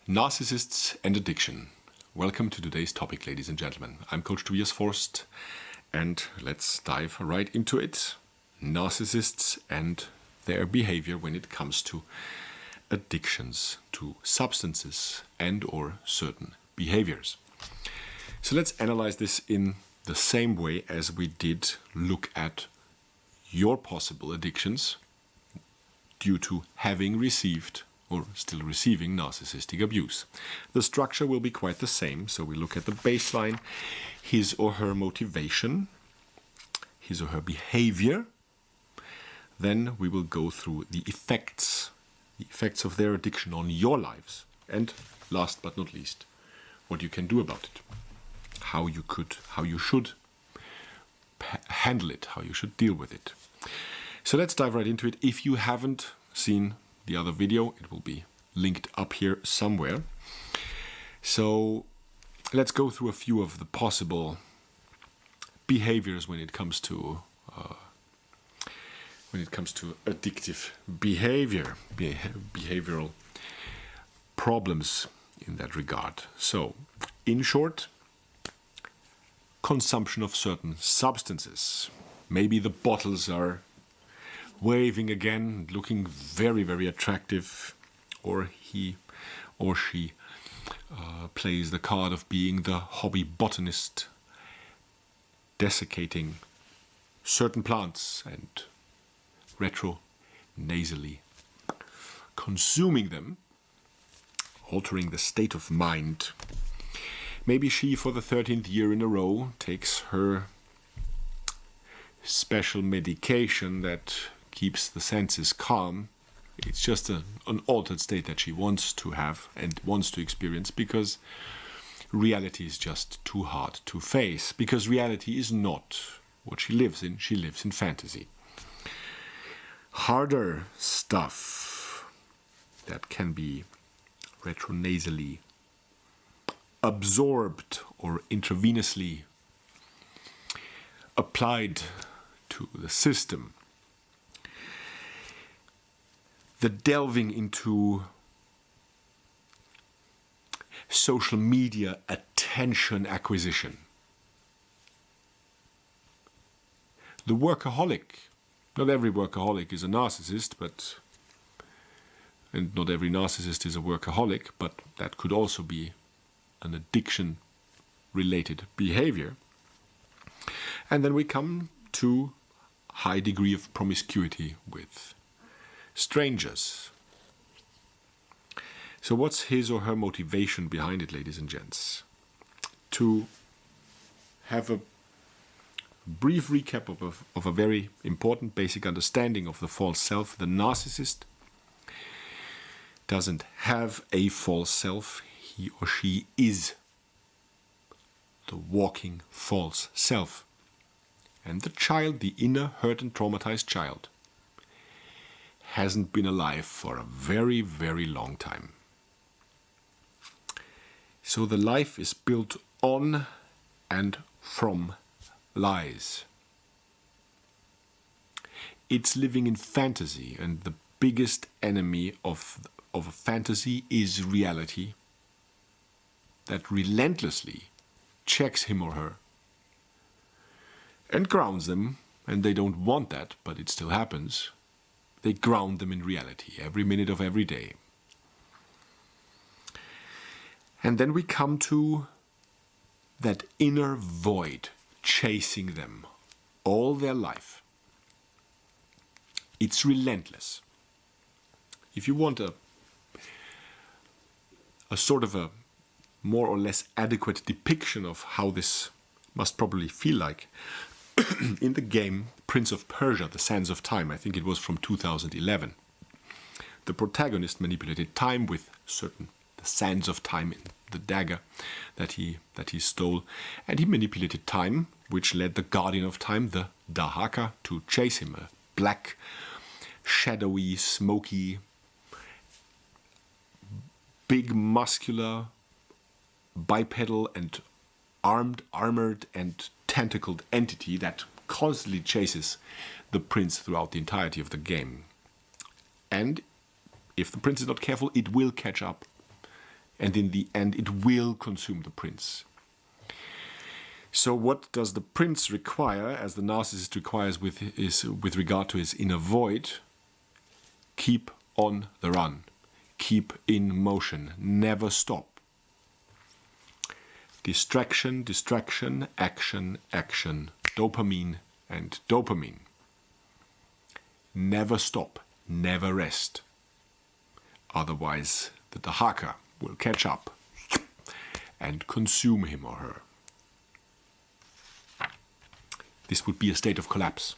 Narcissists and addiction. Welcome to today's topic, ladies and gentlemen. I'm Coach Tobias Forst, and let's dive right into it. Narcissists and their behavior when it comes to addictions to substances and or certain behaviors. So let's analyze this in the same way as we did look at your possible addictions due to having received or still receiving narcissistic abuse. The structure will be quite the same. So we look at the baseline, his or her motivation, his or her behavior. Then we will go through the effects of their addiction on your lives. And last but not least, what you can do about it. How you should handle it, how you should deal with it. So let's dive right into it. If you haven't seen the other video, it will be linked up here somewhere. So let's go through a few of the possible behaviors when it comes to addictive behavior, behavioral problems in that regard. So, in short, consumption of certain substances. Maybe the bottles are waving again, looking very, very attractive, or he or she plays the card of being the hobby botanist, desiccating certain plants and retro-nasally consuming them, altering the state of mind. Maybe she, for the 13th year in a row, takes her special medication that keeps the senses calm. It's just an altered state that she wants to have and wants to experience because reality is just too hard to face. Because reality is not what she lives in fantasy. Harder stuff that can be retronasally absorbed or intravenously applied to the system. The delving into social media attention acquisition. The workaholic. Not every workaholic is a narcissist, and not every narcissist is a workaholic, but that could also be an addiction-related behavior. And then we come to high degree of promiscuity with strangers. So what's his or her motivation behind it, ladies and gents? To have a brief recap of a very important basic understanding of the false self. The narcissist doesn't have a false self. He or she is the walking false self. And the child, the inner hurt and traumatized child, hasn't been alive for a very, very long time. So the life is built on and from lies. It's living in fantasy, and the biggest enemy of a fantasy is reality that relentlessly checks him or her and grounds them, and they don't want that, but it still happens. They ground them in reality every minute of every day. And then we come to that inner void chasing them all their life. It's relentless. If you want a sort of a more or less adequate depiction of how this must probably feel like, in the game Prince of Persia, The Sands of Time, I think it was from 2011, the protagonist manipulated time with the sands of time in the dagger that he stole, and he manipulated time, which led the guardian of time, the Dahaka, to chase him, a black, shadowy, smoky, big, muscular, bipedal and armored and tentacled entity that constantly chases the prince throughout the entirety of the game. And if the prince is not careful, it will catch up And in the end, it will consume the prince. So what does the prince require, as the narcissist requires with regard to his inner void? Keep on the run. Keep in motion. Never stop. Distraction, distraction, action, action. Dopamine and dopamine. Never stop. Never rest. Otherwise, the Dahaka will catch up and consume him or her. This would be a state of collapse.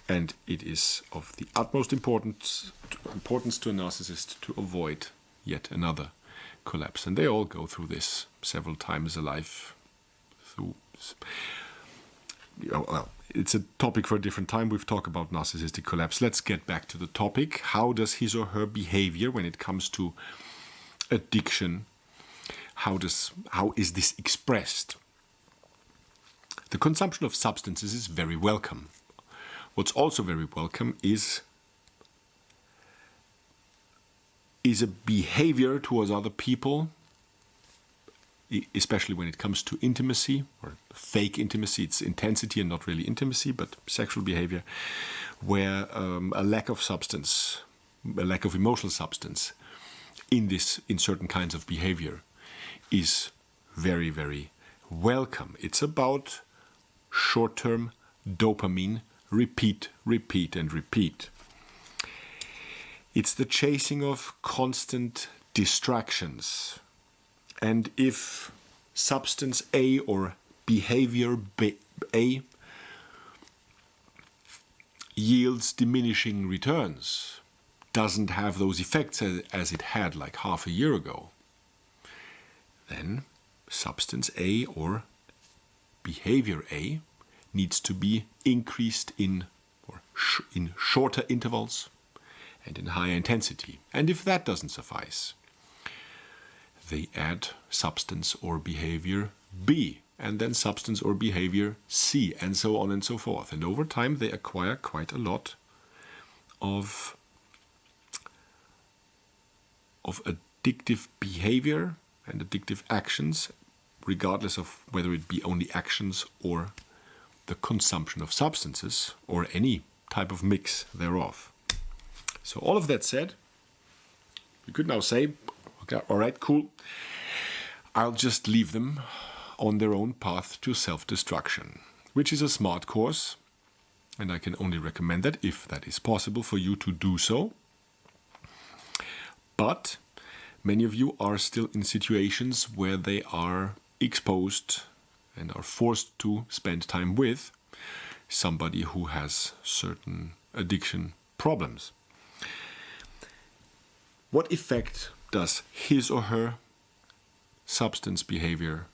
And it is of the utmost importance to a narcissist to avoid yet another collapse. And they all go through this several times in life. Well, it's a topic for a different time. We've talked about narcissistic collapse. Let's get back to the topic. How does his or her behavior when it comes to addiction, how is this expressed? The consumption of substances is very welcome. What's also very welcome is a behavior towards other people, especially when it comes to intimacy or fake intimacy. It's intensity and not really intimacy, but sexual behavior, where a lack of substance, a lack of emotional substance in certain kinds of behavior is very, very welcome. It's about short-term dopamine, repeat, repeat, and repeat. It's the chasing of constant distractions. And if substance A or behavior A yields diminishing returns, doesn't have those effects as it had like half a year ago, then substance A or behavior A needs to be increased in shorter intervals and in higher intensity. And if that doesn't suffice, they add substance or behavior B, and then substance or behavior C, and so on and so forth. And over time, they acquire quite a lot of addictive behavior and addictive actions, regardless of whether it be only actions or the consumption of substances or any type of mix thereof. So all of that said, you could now say, okay, all right, cool, I'll just leave them on their own path to self-destruction, which is a smart course, and I can only recommend that if that is possible for you to do so. But many of you are still in situations where they are exposed and are forced to spend time with somebody who has certain addiction problems. What effect does his or her substance behavior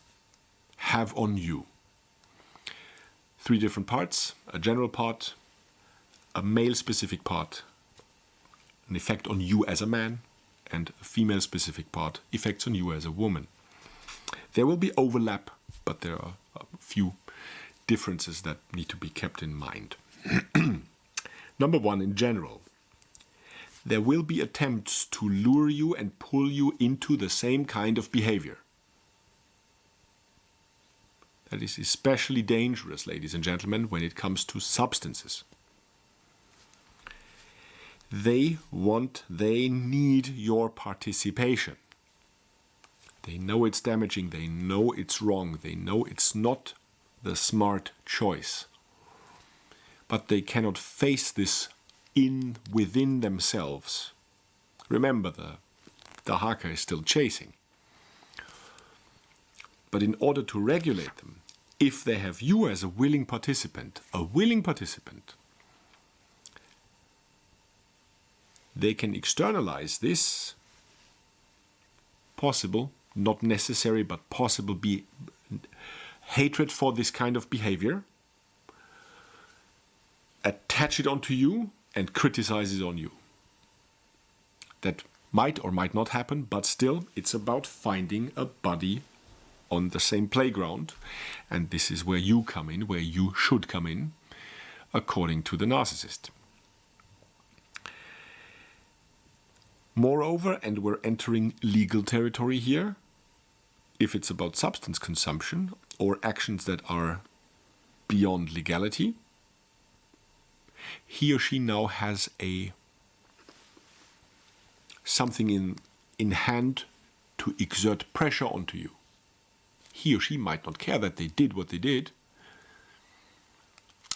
have on you? 3 different parts: a general part, a male-specific part, an effect on you as a man, and a female-specific part, effects on you as a woman. There will be overlap, but there are a few differences that need to be kept in mind. Number 1, in general, there will be attempts to lure you and pull you into the same kind of behavior. That is especially dangerous, ladies and gentlemen, when it comes to substances. They need your participation. They know it's damaging, they know it's wrong, they know it's not the smart choice. But they cannot face this within themselves. Remember, the haka is still chasing. But in order to regulate them, if they have you as a willing participant, they can externalize this possible, not necessary, but possible hatred for this kind of behavior, attach it onto you, and criticize it on you. That might or might not happen, but still, it's about finding a buddy on the same playground, and this is where you come in, where you should come in, according to the narcissist. Moreover, and we're entering legal territory here, if it's about substance consumption or actions that are beyond legality, he or she now has something in hand to exert pressure onto you. He or she might not care that they did what they did,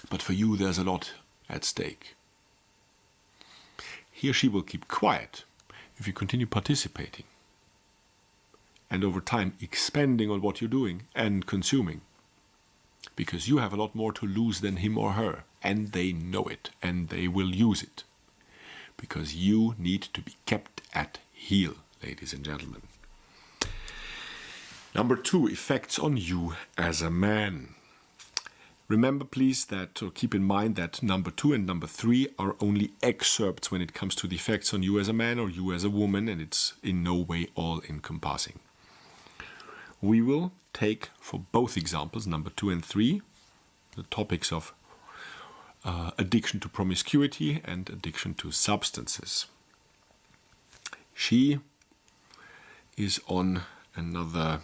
but for you there's a lot at stake. He or she will keep quiet if you continue participating and over time expanding on what you're doing and consuming, because you have a lot more to lose than him or her, and they know it, and they will use it, because you need to be kept at heel, ladies and gentlemen. Number 2, effects on you as a man. Remember, please, or keep in mind that number 2 and number 3 are only excerpts when it comes to the effects on you as a man or you as a woman, and it's in no way all-encompassing. We will take, for both examples, number 2 and 3, the topics of addiction to promiscuity and addiction to substances. She is on another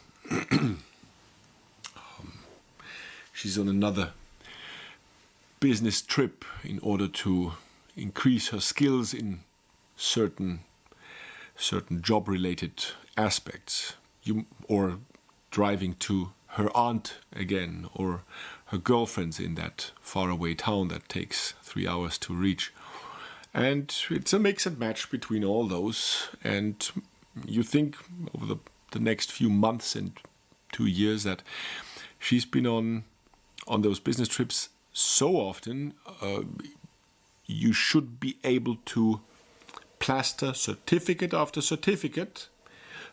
she's on another business trip in order to increase her skills in certain job-related aspects. Or driving to her aunt again, or her girlfriend's in that faraway town that takes 3 hours to reach. And it's a mix and match between all those. And you think over the next few months and 2 years that she's been on those business trips so often, you should be able to plaster certificate after certificate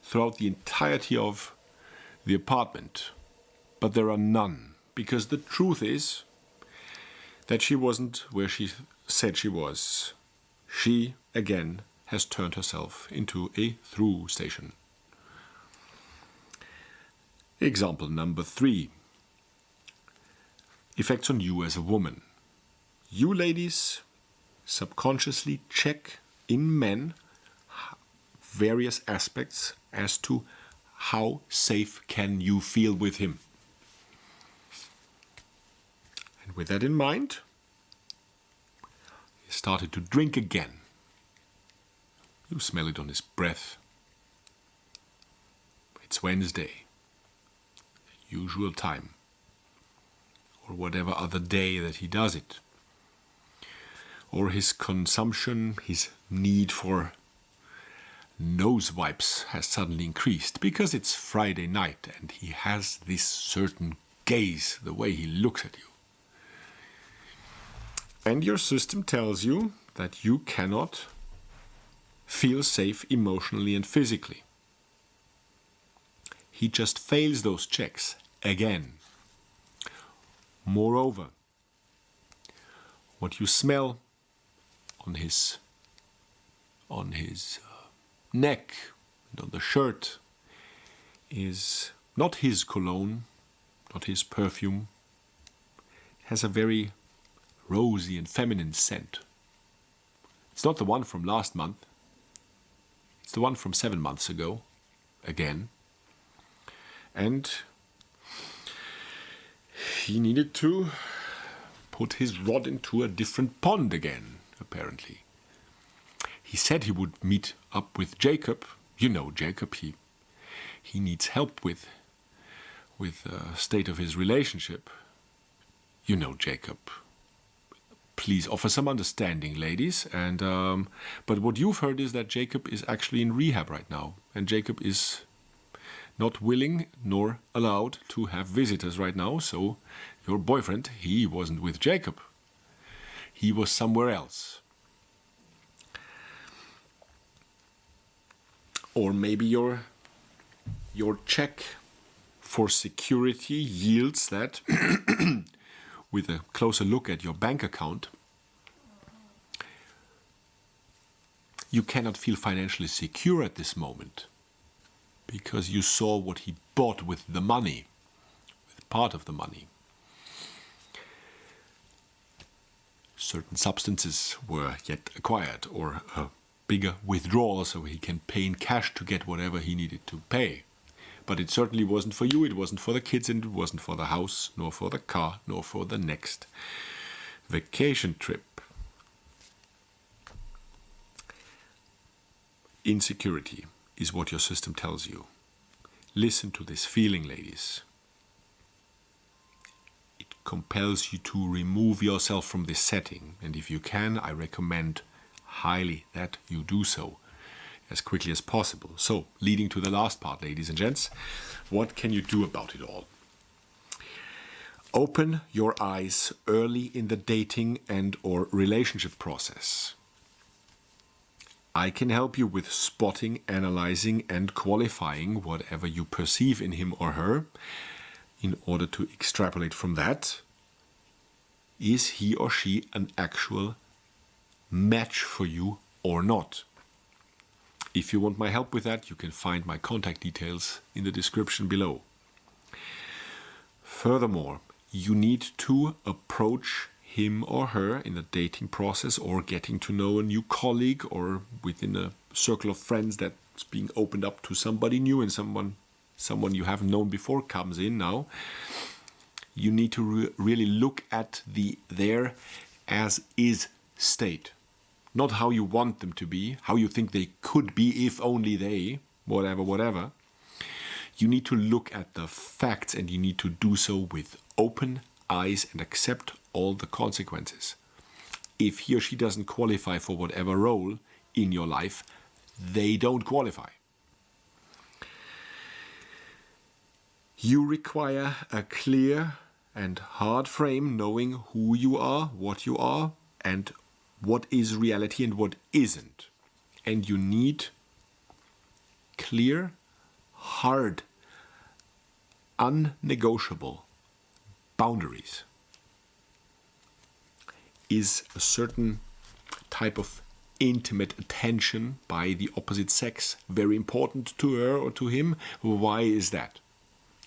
throughout the entirety of the apartment. But there are none, because the truth is that she wasn't where she said she was. She, again, has turned herself into a through station. Example number 3. Effects on you as a woman. You ladies subconsciously check in men various aspects as to how safe can you feel with him. And with that in mind, he started to drink again. You smell it on his breath. It's Wednesday, usual time, or whatever other day that he does it. Or his consumption, his need for nose wipes has suddenly increased because it's Friday night and he has this certain gaze, the way he looks at you. And your system tells you that you cannot feel safe emotionally and physically. He just fails those checks again. Moreover, what you smell on his neck and on the shirt is not his cologne, not his perfume. It has a very rosy and feminine scent. It's not the one from last month. It's the one from 7 months ago, again. And he needed to put his rod into a different pond again, apparently. He said he would meet up with Jacob. You know Jacob, he needs help with the state of his relationship. You know Jacob. Please offer some understanding, ladies. And but what you've heard is that Jacob is actually in rehab right now, and Jacob is not willing nor allowed to have visitors right now. So your boyfriend, he wasn't with Jacob. He was somewhere else. Or maybe your check for security yields that with a closer look at your bank account, you cannot feel financially secure at this moment because you saw what he bought with the money, with part of the money. Certain substances were yet acquired, or bigger withdrawal so he can pay in cash to get whatever he needed to pay. But it certainly wasn't for you, it wasn't for the kids, and it wasn't for the house, nor for the car, nor for the next vacation trip. Insecurity is what your system tells you. Listen to this feeling, ladies. It compels you to remove yourself from this setting, and if you can, I recommend highly that you do so as quickly as possible. So, leading to the last part, ladies and gents, what can you do about it all? Open your eyes early in the dating and or relationship process. I can help you with spotting, analyzing, and qualifying whatever you perceive in him or her in order to extrapolate from that. Is he or she an actual match for you or not? If you want my help with that, you can find my contact details in the description below. Furthermore, you need to approach him or her in the dating process or getting to know a new colleague or within a circle of friends that's being opened up to somebody new and someone you haven't known before comes in now. You need to really look at their as-is state. Not how you want them to be, how you think they could be if only they, whatever. You need to look at the facts, and you need to do so with open eyes and accept all the consequences. If he or she doesn't qualify for whatever role in your life, they don't qualify. You require a clear and hard frame knowing who you are, what you are, and what is reality and what isn't. And you need clear, hard, unnegotiable boundaries. Is a certain type of intimate attention by the opposite sex very important to her or to him? Why is that?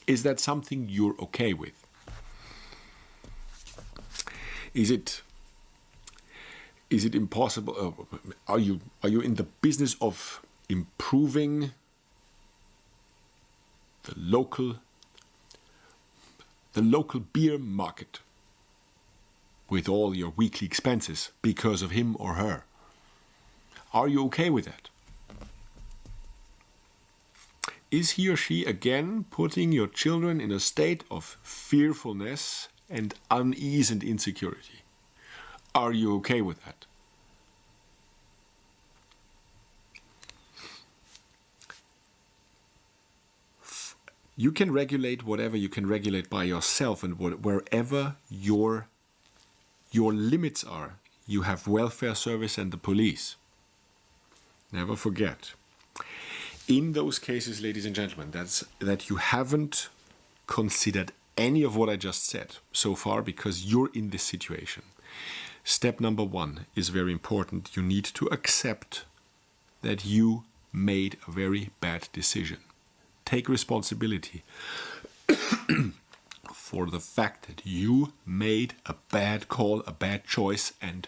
Is that something you're okay with? Is it impossible? Are you in the business of improving the local beer market with all your weekly expenses because of him or her? Are you okay with that? Is he or she again putting your children in a state of fearfulness and unease and insecurity? Are you okay with that? You can regulate whatever you can regulate by yourself, and wherever your limits are, you have welfare service and the police. Never forget. In those cases, ladies and gentlemen, that you haven't considered any of what I just said so far because you're in this situation. Step number 1 is very important. You need to accept that you made a very bad decision. Take responsibility for the fact that you made a bad call, a bad choice, and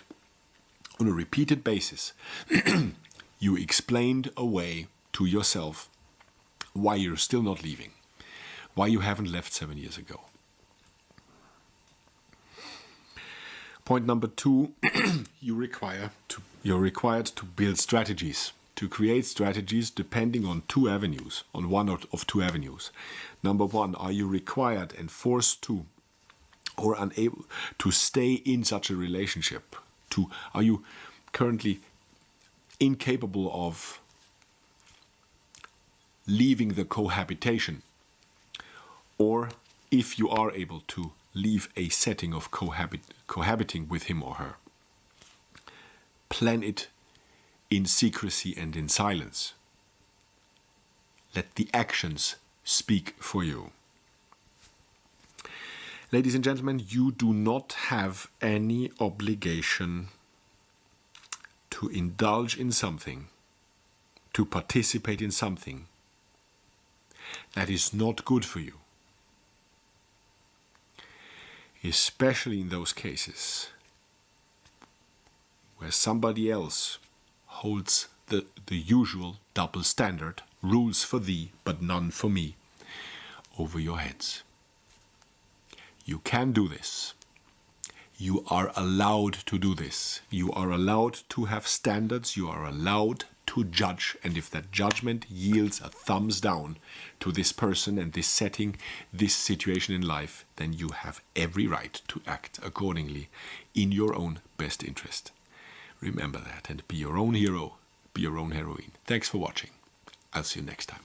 on a repeated basis, you explained away to yourself why you're still not leaving, why you haven't left 7 years ago. Point number 2, you're required to build strategies, to create strategies depending on one of two avenues. Number 1, are you required and forced to or unable to stay in such a relationship? Are you currently incapable of leaving the cohabitation? Or if you are able to leave a setting of cohabiting with him or her, plan it in secrecy and in silence. Let the actions speak for you. Ladies and gentlemen, you do not have any obligation to indulge in something, to participate in something that is not good for you. Especially in those cases where somebody else holds the usual double standard, rules for thee but none for me, over your heads. You can do this. You are allowed to do this. You are allowed to have standards. You are allowed to judge. And if that judgment yields a thumbs down to this person and this setting, this situation in life, then you have every right to act accordingly in your own best interest. Remember that and be your own hero, be your own heroine. Thanks for watching. I'll see you next time.